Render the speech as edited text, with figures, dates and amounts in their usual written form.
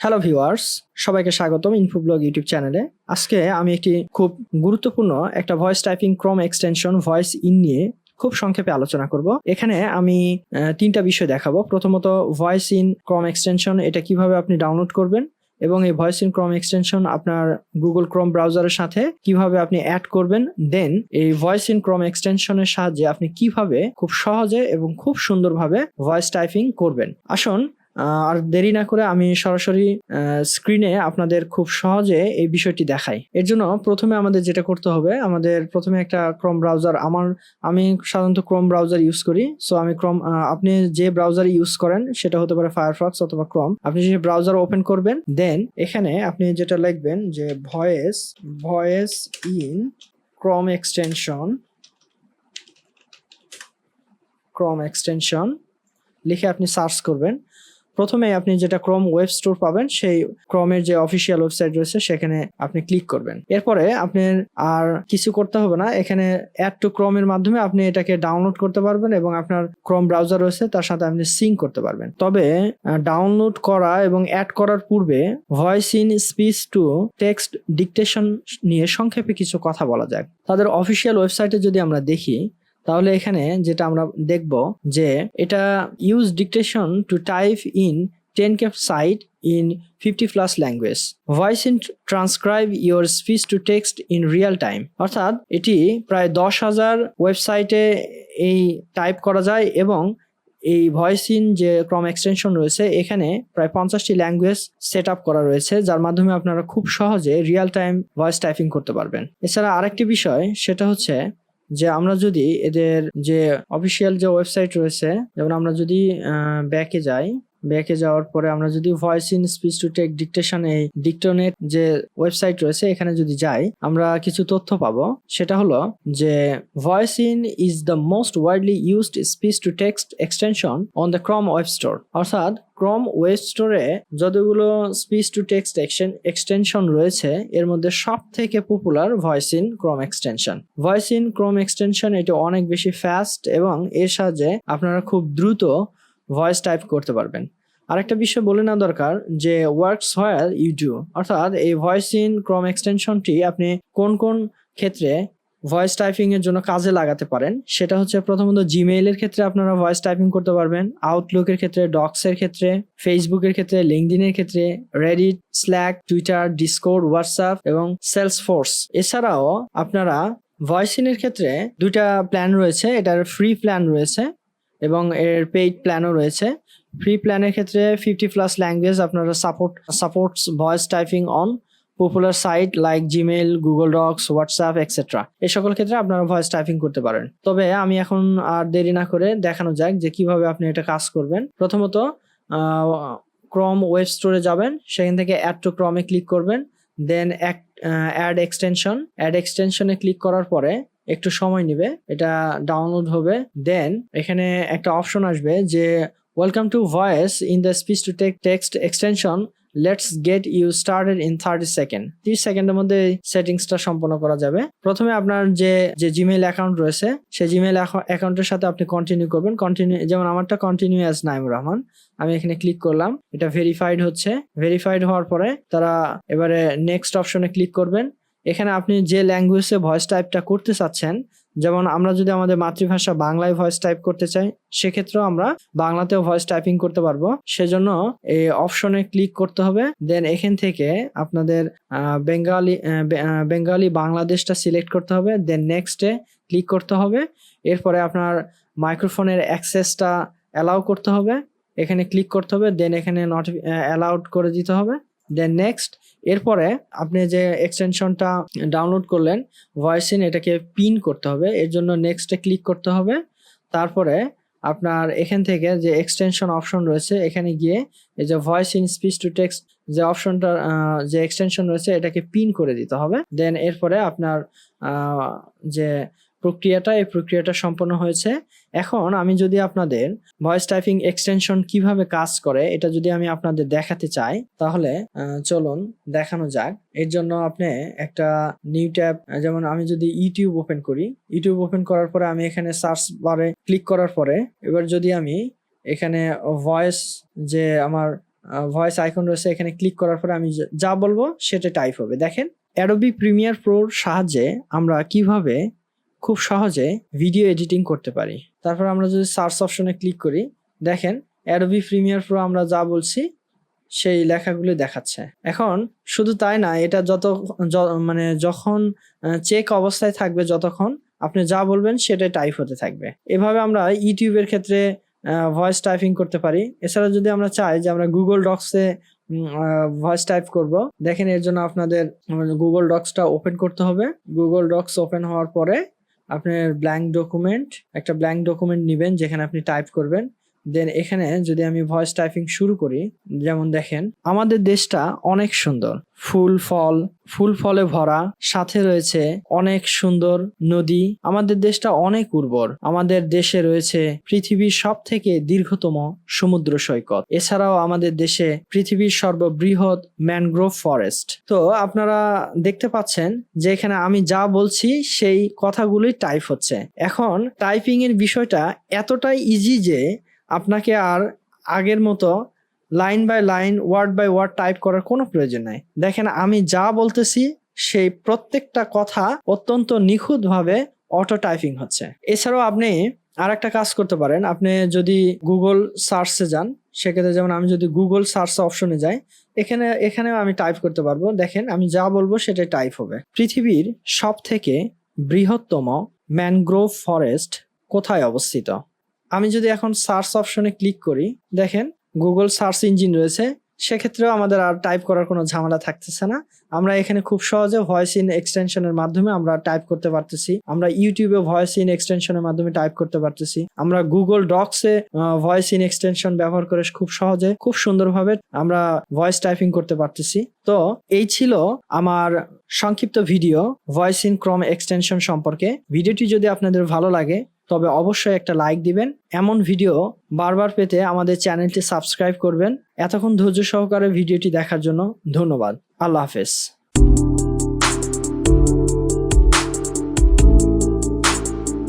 Hello viewers, সবাইকে স্বাগতম ইনফোব্লগ YouTube চ্যানেলে। আজকে আমি একটি খুব গুরুত্বপূর্ণ একটা voice typing Chrome extension voice in নিয়ে খুব সংক্ষেপে আলোচনা করব। এখানে আমি তিনটা বিষয় দেখাবো। প্রথমত ভয়েস ইন ক্রোম এক্সটেনশন, এটা কিভাবে আপনি ডাউনলোড করবেন এবং এই ভয়েস ইন ক্রোম এক্সটেনশন আপনার গুগল ক্রোম ব্রাউজারের সাথে কিভাবে আপনি অ্যাড করবেন। দেন এই ভয়েস ইন ক্রোম এক্সটেনশনের সাহায্যে আপনি কিভাবে খুব সহজে এবং খুব সুন্দরভাবে ভয়েস টাইপিং করবেন। আসুন আর দেরি না করে আমি সরাসরি স্ক্রিনে আপনাদের খুব সহজে এই বিষয়টি দেখাই। এর জন্য প্রথমে আমাদের যেটা করতে হবে, আমাদের প্রথমে একটা ক্রোম ব্রাউজার, আমি সাধারণত ক্রোম ব্রাউজার ইউজ করি। সো আমি আপনি যে ব্রাউজার ইউজ করেন সেটা হতে পারে ফায়ারফক্স অথবা ক্রোম। আপনি যে ব্রাউজার ওপেন করবেন, দেন এখানে আপনি যেটা লিখবেন যে ভয়েস ইন ক্রোম এক্সটেনশন লিখে আপনি সার্চ করবেন। প্রথমে আপনি যেটা ক্রোম ওয়েব স্টোর পাবেন, সেই ক্রোমের যে অফিসিয়াল ওয়েবসাইট রয়েছে সেখানে আপনি ক্লিক করবেন। এরপরে আপনার আর কিছু করতে হবে না, এখানে অ্যাড টু ক্রোমের মাধ্যমে আপনি এটাকে ডাউনলোড করতে পারবেন এবং আপনার ক্রোম ব্রাউজার রয়েছে তার সাথে আপনি সিঙ্ক করতে পারবেন। তবে ডাউনলোড করা এবং অ্যাড করার পূর্বে voice In speech to text dictation নিয়ে সংক্ষেপে কিছু কথা বলা যায়। তাদের অফিসিয়াল ওয়েবসাইটে যদি আমরা দেখি, তাহলে এখানে যেটা আমরা দেখব যে এটা use dictation to type in 10K site in 50+ language, Voice In transcribe your speech to text in real time. অর্থাৎ এটি প্রায় 10,000 ওয়েবসাইটে এই টাইপ করা যায় এবং এই ভয়েস ইন যে ক্রোম এক্সটেনশন রয়েছে এখানে প্রায় 50টি ল্যাঙ্গুয়েজ সেট আপ করা রয়েছে, যার মাধ্যমে আপনারা খুব সহজে রিয়েল টাইম ভয়েস টাইপিং করতে পারবেন। এছাড়া আরেকটি বিষয়, সেটা হচ্ছে যে আমরা যদি এদের যে অফিসিয়াল যে ওয়েবসাইট রয়েছে, যেমন আমরা যদি ব্যাকে যাওয়ার পরে আমরা যদি Voice In speech to text dictation এই ডিকটোনেট যে ওয়েবসাইট রয়েছে এখানে যদি যাই, আমরা কিছু তথ্য পাবো। সেটা হলো যে voice in is the most widely used speech to text extension on the Chrome web store. অর্থাৎ ক্রোম ওয়েব স্টোরে যতগুলো স্পিচ টু টেক্সট এক্সটেনশন রয়েছে এর মধ্যে সব থেকে popular voice in Chrome extension. এটা অনেক বেশি ফাস্ট এবং এর সাহায্যে আপনারা খুব দ্রুত ভয়েস টাইপ করতে পারবেন। আরেকটা বিষয় বলে নেওয়া দরকার যে ওয়ার্কস হোয়াইল ইউ ডু, অর্থাৎ এই ভয়েস ইন ক্রোম এক্সটেনশনটি আপনি কোন কোন ক্ষেত্রে ভয়েস টাইপিং এর জন্য কাজে লাগাতে পারেন। সেটা হচ্ছে প্রথমত জিমেইলের ক্ষেত্রে আপনারা ভয়েস টাইপিং করতে পারবেন, আউটলুকের ক্ষেত্রে, ডক্সের ক্ষেত্রে, ফেসবুকের ক্ষেত্রে, লিঙ্কডইনের ক্ষেত্রে, Reddit, slack, Twitter, Discord, WhatsApp এবং সেলসফোর্স। এছাড়াও আপনারা ভয়েস ইনের ক্ষেত্রে দুইটা প্ল্যান রয়েছে, এটার ফ্রি প্ল্যান রয়েছে এবং এর পেইড প্ল্যানও রয়েছে। ফ্রি প্ল্যানের ক্ষেত্রে 50+ ল্যাঙ্গুয়েজ আপনারা supports voice typing on popular site like Gmail, Google Docs, WhatsApp etcetera. এই সকল ক্ষেত্রে আপনারা ভয়েস টাইপিং করতে পারেন। তবে আমি এখন আর দেরি না করে দেখানো যাক যে কিভাবে আপনি এটা কাজ করবেন। প্রথমত ক্রোম ওয়েব স্টোরে যাবেন, সেখান থেকে অ্যাড টু ক্রোমে ক্লিক করবেন, দেন অ্যাড এক্সটেনশনে ক্লিক করার পরে একটু সময় নেবে, এটা ডাউনলোড হবে। দেন এখানে একটা অপশন আসবে যে welcome to Voice In the speech to text extension, let's get you started in 30 second. 30 সেকেন্ডের মধ্যে সেটিংসটা সম্পন্ন করা যাবে। প্রথমে আপনার যে জিমেইল অ্যাকাউন্ট রয়েছে সেই জিমেইল অ্যাকাউন্টের সাথে আপনি কন্টিনিউ করবেন। যেমন আমারটা কন্টিনিউ অ্যাজ নাইমুর রহমান, আমি এখানে ক্লিক করলাম, এটা ভেরিফাইড হচ্ছে। ভেরিফাইড হওয়ার পরে তারা এবারে নেক্সট অপশনে ক্লিক করবেন। এখানে আপনি যে ল্যাঙ্গুয়েজে ভয়েস টাইপটা করতে চাচ্ছেন, যেমন আমরা যদি আমাদের মাতৃভাষা বাংলায় ভয়েস টাইপ করতে চাই, সেক্ষেত্রেও আমরা বাংলাতেও ভয়েস টাইপিং করতে পারবো। সেজন্য এই অপশনে ক্লিক করতে হবে। দেন এখান থেকে আপনাদের বেঙ্গলি বাংলাদেশটা সিলেক্ট করতে হবে। দেন নেক্সটে ক্লিক করতে হবে। এরপরে আপনার মাইক্রোফোনের অ্যাক্সেসটা অ্যালাউ করতে হবে, এখানে ক্লিক করতে হবে। দেন এখানে অ্যালাউড করে দিতে হবে। Then next. এরপরে আপনি যে এক্সটেনশনটা ডাউনলোড করলেন ভয়েস ইন, এটাকে পিন করতে হবে। এর জন্য নেক্সটে ক্লিক করতে হবে। তারপরে আপনার এখান থেকে যে এক্সটেনশন অপশন রয়েছে এখানে গিয়ে এই যে voice In speech to text যে অপশনটা যে এক্সটেনশন রয়েছে এটাকে পিন করে দিতে হবে। দেন এরপরে আপনার যে এই প্রক্রিয়াটা সম্পন্ন হয়েছে। এখন আমি যদি আপনাদের ভয়েস টাইপিং এক্সটেনশন কিভাবে কাজ করে এটা যদি আমি আপনাদের দেখাতে চাই, তাহলে চলুন দেখানো যাক। এর জন্য আপনি একটা নিউ ট্যাব, যেমন আমি যদি ইউটিউব ওপেন করার পরে আমি এখানে সার্চ বারে ক্লিক করার পরে এবার যদি আমি এখানে ভয়েস যে আমার ভয়েস আইকন রয়েছে, এখানে ক্লিক করার পরে আমি যা বলবো সেটা টাইপ হবে। দেখেন অ্যাডোবি প্রিমিয়ার প্রোর সাহায্যে আমরা কিভাবে খুব সহজে ভিডিও এডিটিং করতে পারি। তারপর আমরা যদি সার্চ অপশনে ক্লিক করি, দেখেন অ্যাডোবি প্রিমিয়ার প্রো আমরা যা বলছি সেই লেখাগুলো দেখাচ্ছে। এখন শুধু তাই না, এটা মানে যখন চেক অবস্থায় থাকবে, যতক্ষণ আপনি যা বলবেন সেটাই টাইপ হতে থাকবে। এভাবে আমরা ইউটিউবের ক্ষেত্রে ভয়েস টাইপিং করতে পারি। এছাড়া যদি আমরা চাই যে আমরা গুগল ডক্সে ভয়েস টাইপ করব, দেখেন এর জন্য আপনাদের গুগল ডক্সটা ওপেন করতে হবে। গুগল ডক্স ওপেন হওয়ার পরে আপনার একটা ব্ল্যাঙ্ক ডকুমেন্ট নেবেন যেখানে আপনি টাইপ করবেন। দেন এখানে যদি আমি ভয়েস টাইপিং শুরু করি, যেমন দেখেন আমাদের দেশটা অনেক সুন্দর, ফুল ফলে ভরা, সাথে রয়েছে অনেক সুন্দর নদী। আমাদের দেশটা অনেক উর্বর। আমাদের দেশে রয়েছে পৃথিবীর সব থেকে দীর্ঘতম সমুদ্র সৈকত। এছাড়াও আমাদের দেশে পৃথিবীর সর্ববৃহৎ ম্যানগ্রোভ ফরেস্ট। তো আপনারা দেখতে পাচ্ছেন যে এখানে আমি যা বলছি সেই কথাগুলোই টাইপ হচ্ছে। এখন টাইপিং এর বিষয়টা এতটাই ইজি যে আপনাকে আর আগের মতো line by line, word by word type করার কোনো প্রয়োজন নাই। দেখেন আমি যা বলতেছি সেই প্রত্যেকটা কথা অত্যন্ত নিখুঁতভাবে অটো টাইপিং হচ্ছে। এছাড়াও আপনি আর একটা কাজ করতে পারেন। আপনি যদি গুগল সার্চে যান, সেক্ষেত্রে যেমন আমি যদি গুগল সার্চ অপশনে যাই, এখানেও আমি টাইপ করতে পারবো। দেখেন আমি যা বলবো সেটাই টাইপ হবে। পৃথিবীর সব থেকে বৃহত্তম ম্যানগ্রোভ ফরেস্ট কোথায় অবস্থিত? আমি যদি এখন সার্চ অপশনে ক্লিক করি, দেখেন গুগল সার্চ ইঞ্জিন রয়েছে, সেক্ষেত্রেও আমাদের আর টাইপ করার কোনো ঝামেলা থাকতেছে না। আমরা এখানে খুব সহজে ভয়েস ইন এক্সটেনশনের মাধ্যমে আমরা টাইপ করতে পারতেছি। আমরা ইউটিউবে ভয়েস ইন এক্সটেনশনের মাধ্যমে টাইপ করতে পারতেছি। আমরা গুগল ডক্সে ভয়েস ইন এক্সটেনশন ব্যবহার করে খুব সহজে, খুব সুন্দরভাবে আমরা ভয়েস টাইপিং করতে পারতেছি। তো এই ছিল আমার সংক্ষিপ্ত video voice in Chrome extension সম্পর্কে। ভিডিওটি যদি আপনাদের ভালো লাগে তবে অবশ্যই একটা লাইক দিবেন। এমন ভিডিও বারবার পেতে আমাদের চ্যানেলটি সাবস্ক্রাইব করবেন। এতক্ষণ ধৈর্য সহকারে ভিডিওটি দেখার জন্য ধন্যবাদ। আল্লাহ হাফেজ।